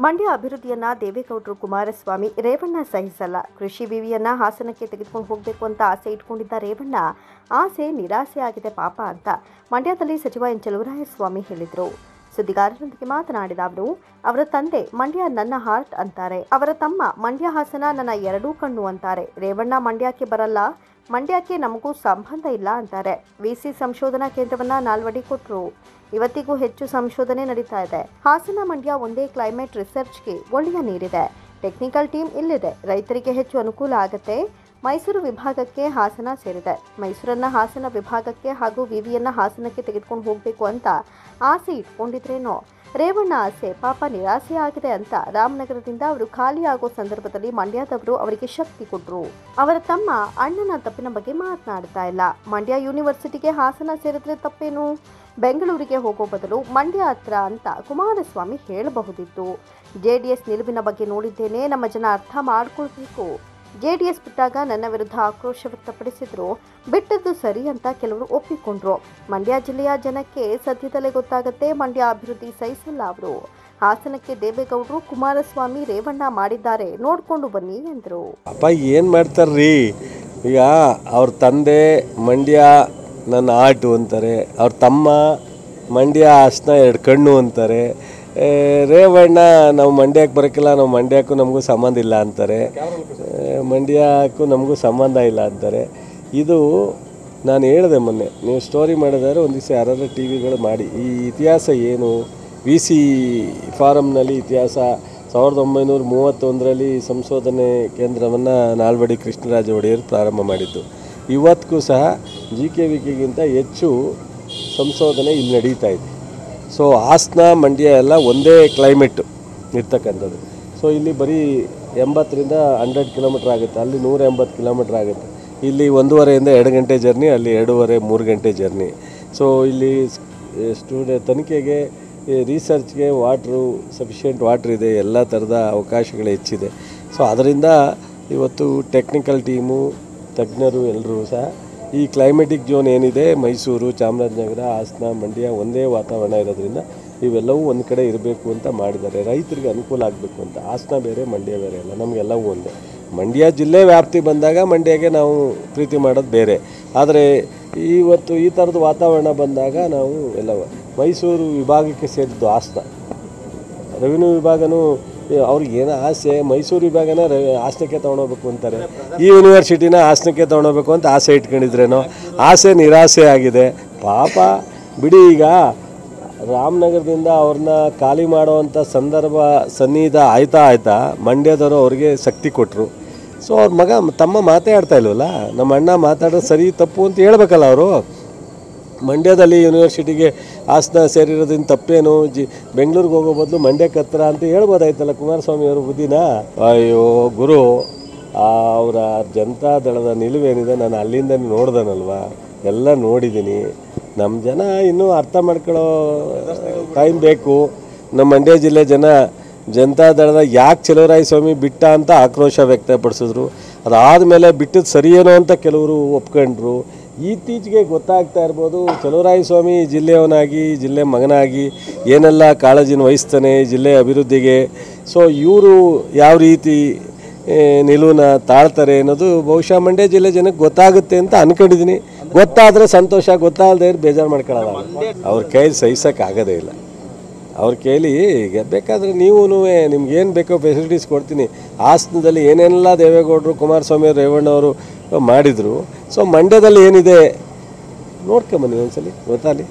ಮಂಡ್ಯ ಅಭಿವೃದ್ಧಿಯನ್ನ ದೇವೇಗೌಡರು ಕುಮಾರಸ್ವಾಮಿ ರೇವಣ್ಣ ಸಹಿಸಲ್ಲ. ಕೃಷಿ ವಿವಿಯನ್ನ ಹಾಸನಕ್ಕೆ ತೆಗೆದುಕೊಂಡು ಹೋಗಬೇಕು ಅಂತ ಆಸೆ ಇಟ್ಕೊಂಡಿದ್ದ ರೇವಣ್ಣ ಆಸೆ ನಿರಾಸೆಯಾಗಿದೆ ಪಾಪ ಅಂತ ಮಂಡ್ಯದಲ್ಲಿ ಸಚಿವ ಎನ್ ಚಲುವರಾಯಸ್ವಾಮಿ ಹೇಳಿದರು. ಸುದ್ದಿಗಾರರೊಂದಿಗೆ ಮಾತನಾಡಿದ ಅವರು, ಅವರ ತಂದೆ ಮಂಡ್ಯ ನನ್ನ ಹಾರ್ಟ್ ಅಂತಾರೆ, ಅವರ ತಮ್ಮ ಮಂಡ್ಯ ಹಾಸನ ನನ್ನ ಎರಡೂ ಕಣ್ಣು ಅಂತಾರೆ. ರೇವಣ್ಣ ಮಂಡ್ಯಕ್ಕೆ ಬರಲ್ಲ, ಮಂಡ್ಯಕ್ಕೆ ನಮಗೂ ಸಂಬಂಧ ಇಲ್ಲ ಅಂತಾರೆ. ವಿಸಿ ಸಂಶೋಧನಾ ಕೇಂದ್ರವನ್ನ ನಾಲ್ವಡಿ ಕೊಟ್ಟರು. ಇವತ್ತಿಗೂ ಹೆಚ್ಚು ಸಂಶೋಧನೆ ನಡೀತಾ ಇದೆ. ಹಾಸನ ಮಂಡ್ಯ ಒಂದೇ ಕ್ಲೈಮೇಟ್ ರಿಸರ್ಚ್ಗೆ ಒಳ್ಳೆಯ ನೀರಿದೆ. ಟೆಕ್ನಿಕಲ್ ಟೀಮ್ ಇಲ್ಲಿದೆ. ರೈತರಿಗೆ ಹೆಚ್ಚು ಅನುಕೂಲ ಆಗುತ್ತೆ. ಮೈಸೂರು ವಿಭಾಗಕ್ಕೆ ಹಾಸನ ಸೇರಿದೆ. ಮೈಸೂರನ್ನ ಹಾಸನ ವಿಭಾಗಕ್ಕೆ ಹಾಗೂ ವಿವಿಯನ್ನ ಹಾಸನಕ್ಕೆ ತೆಗೆದುಕೊಂಡು ಹೋಗಬೇಕು ಅಂತ ಆಸೆ ಇಟ್ಕೊಂಡಿದ್ರೇನೋ. ರೇವಣ್ಣ ಆಸೆ ಪಾಪ ನಿರಾಸೆ ಆಗಿದೆ ಅಂತ ರಾಮನಗರದಿಂದ ಅವರು ಖಾಲಿ ಆಗೋ ಸಂದರ್ಭದಲ್ಲಿ ಮಂಡ್ಯದವರು ಅವರಿಗೆ ಶಕ್ತಿ ಕೊಟ್ಟರು. ಅವರ ತಮ್ಮ ಅಣ್ಣನ ತಪ್ಪಿನ ಬಗ್ಗೆ ಮಾತನಾಡ್ತಾ ಇಲ್ಲ. ಮಂಡ್ಯ ಯೂನಿವರ್ಸಿಟಿಗೆ ಹಾಸನ ಸೇರಿದ್ರೆ ತಪ್ಪೇನು? ಬೆಂಗಳೂರಿಗೆ ಹೋಗೋ ಬದಲು ಮಂಡ್ಯ ಹತ್ರ ಅಂತ ಕುಮಾರಸ್ವಾಮಿ ಹೇಳಬಹುದಿತ್ತು. ಜೆಡಿಎಸ್ ನಿಲುವಿನ ಬಗ್ಗೆ ನೋಡಿದ್ದೇನೆ, ನಮ್ಮ ಜನ ಅರ್ಥ ಮಾಡ್ಕೊಳ್ಬೇಕು. ಜೆಡಿಎಸ್ ಬಿಟ್ಟಾಗ ನನ್ನ ವಿರುದ್ಧ ಆಕ್ರೋಶ ವ್ಯಕ್ತಪಡಿಸಿದ್ರು. ಬಿಟ್ಟದ್ದು ಸರಿ ಅಂತ ಕೆಲವರು ಒಪ್ಪಿಕೊಂಡ್ರು. ಮಂಡ್ಯ ಜಿಲ್ಲೆಯ ಜನಕ್ಕೆ ಸದ್ಯದಲ್ಲೇ ಗೊತ್ತಾಗುತ್ತೆ, ಮಂಡ್ಯ ಅಭಿವೃದ್ಧಿ ಸಹಿಸಲ್ಲ ಅವರು. ಹಾಸನಕ್ಕೆ ದೇವೇಗೌಡರು ಕುಮಾರಸ್ವಾಮಿ ರೇವಣ್ಣ ಮಾಡಿದ್ದಾರೆ, ನೋಡ್ಕೊಂಡು ಬನ್ನಿ ಎಂದರು. ಅಪ್ಪ ಏನು ಮಾಡ್ತಾರ್ರಿ, ಈಗ ಅವ್ರ ತಂದೆ ಮಂಡ್ಯ ನನ್ನ ಆಟು ಅಂತಾರೆ, ಅವ್ರ ತಮ್ಮ ಮಂಡ್ಯ ಹಾಸನ ಎರಡು ಕಣ್ಣು ಅಂತಾರೆ, ರೇವಣ್ಣ ನಾವು ಮಂಡ್ಯಕ್ಕೆ ಬರೋಕ್ಕಿಲ್ಲ, ನಾವು ಮಂಡ್ಯಕ್ಕೂ ನಮಗೂ ಸಂಬಂಧ ಇಲ್ಲ ಅಂತಾರೆ, ಮಂಡ್ಯಕ್ಕೂ ನಮಗೂ ಸಂಬಂಧ ಇಲ್ಲ ಅಂತಾರೆ. ಇದು ನಾನು ಹೇಳಿದೆ ಮೊನ್ನೆ, ನೀವು ಸ್ಟೋರಿ ಮಾಡಿದರೆ ಒಂದು ದಿವಸ ಯಾರಾದ್ರೂ ಟಿ ವಿಗಳು ಮಾಡಿ ಈ ಇತಿಹಾಸ ಏನು. ವಿ ಸಿ ಫಾರಮ್ನಲ್ಲಿ ಇತಿಹಾಸ 1931ರಲ್ಲಿ ಸಂಶೋಧನೆ ಕೇಂದ್ರವನ್ನು ನಾಲ್ವಡಿ ಕೃಷ್ಣರಾಜ ಒಡೆಯರು ಪ್ರಾರಂಭ ಮಾಡಿದ್ದು. ಇವತ್ತಿಗೂ ಸಹ GKVKಗಿಂತ ಹೆಚ್ಚು ಸಂಶೋಧನೆ ಇಲ್ಲಿ ನಡೀತಾ ಇದೆ. ಸೊ ಹಾಸನ ಮಂಡ್ಯ ಎಲ್ಲ ಒಂದೇ ಕ್ಲೈಮೇಟು ಇರ್ತಕ್ಕಂಥದ್ದು. ಸೊ ಇಲ್ಲಿ ಬರೀ 80ರಿಂದ 100 ಕಿಲೋಮೀಟ್ರ್ ಆಗುತ್ತೆ, ಅಲ್ಲಿ 180 ಕಿಲೋಮೀಟ್ರ್ ಆಗುತ್ತೆ. ಇಲ್ಲಿ 1.5ರಿಂದ 2 ಗಂಟೆ ಜರ್ನಿ, ಅಲ್ಲಿ 2.5-3 ಗಂಟೆ ಜರ್ನಿ. ಸೊ ಇಲ್ಲಿ ತನಿಖೆಗೆ ರಿಸರ್ಚ್ಗೆ ಸಫಿಷಿಯೆಂಟ್ ವಾಟ್ರ್ ಇದೆ, ಎಲ್ಲ ಥರದ ಅವಕಾಶಗಳು ಹೆಚ್ಚಿದೆ. ಸೊ ಅದರಿಂದ ಇವತ್ತು ಟೆಕ್ನಿಕಲ್ ಟೀಮು ತಜ್ಞರು ಎಲ್ಲರೂ ಸಹ ಈ ಕ್ಲೈಮೆಟಿಕ್ ಝೋನ್ ಏನಿದೆ, ಮೈಸೂರು, ಚಾಮರಾಜನಗರ, ಹಾಸನ, ಮಂಡ್ಯ ಒಂದೇ ವಾತಾವರಣ ಇರೋದ್ರಿಂದ ಇವೆಲ್ಲವೂ ಒಂದು ಕಡೆ ಇರಬೇಕು ಅಂತ ಮಾಡಿದ್ದಾರೆ. ರೈತರಿಗೆ ಅನುಕೂಲ ಆಗಬೇಕು ಅಂತ. ಹಾಸನ ಬೇರೆ, ಮಂಡ್ಯ ಬೇರೆ ಅಲ್ಲ, ನಮಗೆಲ್ಲವೂ ಒಂದೇ. ಮಂಡ್ಯ ಜಿಲ್ಲೆ ವ್ಯಾಪ್ತಿ ಬಂದಾಗ ಮಂಡ್ಯಗೆ ನಾವು ಪ್ರೀತಿ ಮಾಡೋದು ಬೇರೆ. ಆದರೆ ಇವತ್ತು ಈ ಥರದ ವಾತಾವರಣ ಬಂದಾಗ ನಾವು ಎಲ್ಲ ಮೈಸೂರು ವಿಭಾಗಕ್ಕೆ ಸೇರಿದ್ದು ಹಾಸನ. ರೆವಿನ್ಯೂ ವಿಭಾಗನೂ ಅವ್ರಿಗೇನೋ ಆಸೆ, ಮೈಸೂರು ವಿಭಾಗನ ಹಾಸನಕ್ಕೆ ತೊಗೊಂಡೋಗ್ಬೇಕು ಅಂತಾರೆ, ಈ ಯೂನಿವರ್ಸಿಟಿನ ಹಾಸನಕ್ಕೆ ತೊಗೊಂಡೋಗ್ಬೇಕು ಅಂತ ಆಸೆ ಇಟ್ಕೊಂಡಿದ್ರೇನೋ. ಆಸೆ ನಿರಾಸೆ ಆಗಿದೆ ಪಾಪ. ಬಿಡಿ, ಈಗ ರಾಮನಗರದಿಂದ ಅವ್ರನ್ನ ಖಾಲಿ ಮಾಡೋವಂಥ ಸಂದರ್ಭ ಸನ್ನಿಹಿತ ಆಯ್ತಾ ಮಂಡ್ಯದವರು ಅವ್ರಿಗೆ ಶಕ್ತಿ ಕೊಟ್ಟರು. ಸೊ ಅವ್ರ ತಮ್ಮ ಮಾತಾಡ್ತಾ ಇಲ್ವಲ್ಲ, ನಮ್ಮ ಅಣ್ಣ ಮಾತಾಡೋದು ಸರಿ ತಪ್ಪು ಅಂತ ಹೇಳ್ಬೇಕಲ್ಲ ಅವರು. ಮಂಡ್ಯದಲ್ಲಿ ಯೂನಿವರ್ಸಿಟಿಗೆ ಹಾಸನ ಸೇರಿರೋದ್ರಿಂದ ತಪ್ಪೇನು, ಬೆಂಗಳೂರಿಗೆ ಹೋಗೋ ಬದಲು ಮಂಡ್ಯಕ್ಕೆ ಹತ್ರ ಅಂತ ಹೇಳ್ಬೋದಾಯ್ತಲ್ಲ ಕುಮಾರಸ್ವಾಮಿ ಅವರು ಬುದ್ಧಿನ. ಅಯ್ಯೋ ಗುರು, ಅವರ ಜನತಾ ದಳದ ನಿಲುವೇನಿದೆ ನಾನು ಅಲ್ಲಿಂದ ನೋಡ್ದನಲ್ವ, ಎಲ್ಲ ನೋಡಿದ್ದೀನಿ. ನಮ್ಮ ಜನ ಇನ್ನೂ ಅರ್ಥ ಮಾಡ್ಕೊಳ್ಳೋ ಟೈಮ್ ಬೇಕು. ನಮ್ಮ ಮಂಡ್ಯ ಜಿಲ್ಲೆ ಜನತಾ ದಳದ ಯಾಕೆ ಚಲುವರಾಯಸ್ವಾಮಿ ಬಿಟ್ಟ ಅಂತ ಆಕ್ರೋಶ ವ್ಯಕ್ತಪಡಿಸಿದ್ರು. ಅದಾದಮೇಲೆ ಬಿಟ್ಟದ್ದು ಸರಿಯೇನೋ ಅಂತ ಕೆಲವರು ಒಪ್ಕೊಂಡ್ರು. ಇತ್ತೀಚೆಗೆ ಗೊತ್ತಾಗ್ತಾ ಇರ್ಬೋದು, ಚಲುವರಾಯಸ್ವಾಮಿ ಜಿಲ್ಲೆಯವನಾಗಿ, ಜಿಲ್ಲೆ ಮಗನಾಗಿ ಏನೆಲ್ಲ ಕಾಳಜಿನ ವಹಿಸ್ತಾನೆ ಜಿಲ್ಲೆ ಅಭಿವೃದ್ಧಿಗೆ. ಸೊ ಇವರು ಯಾವ ರೀತಿ ನಿಲುವನ್ನ ತಾಳ್ತಾರೆ ಅನ್ನೋದು ಬಹುಶಃ ಮಂಡ್ಯ ಜಿಲ್ಲೆ ಜನಕ್ಕೆ ಗೊತ್ತಾಗುತ್ತೆ ಅಂತ ಅಂದ್ಕೊಂಡಿದ್ದೀನಿ. ಗೊತ್ತಾದರೆ ಸಂತೋಷ, ಗೊತ್ತಾಗದೆ ಬೇಜಾರು ಮಾಡ್ಕೊಳ್ಳೋಲ್ಲ. ಅವ್ರ ಕೈಲಿ ಸಹಿಸೋಕ್ಕಾಗೋದೇ ಇಲ್ಲ. ಅವ್ರ ಕೈಲಿ ಈಗ ಬೇಕಾದರೆ ನೀವು ನಿಮ್ಗೇನು ಬೇಕೋ ಫೆಸಿಲಿಟೀಸ್ ಕೊಡ್ತೀನಿ. ಹಾಸನದಲ್ಲಿ ಏನೆಲ್ಲ ದೇವೇಗೌಡರು, ಕುಮಾರಸ್ವಾಮಿ, ರೇವಣ್ಣವರು ಮಾಡಿದರು. ಸೊ ಮಂಡ್ಯದಲ್ಲಿ ಏನಿದೆ ನೋಡ್ಕೊಂಬನ್ನಿ ಒಂದ್ಸಲಿ, ಗೊತ್ತಾಗಲಿ.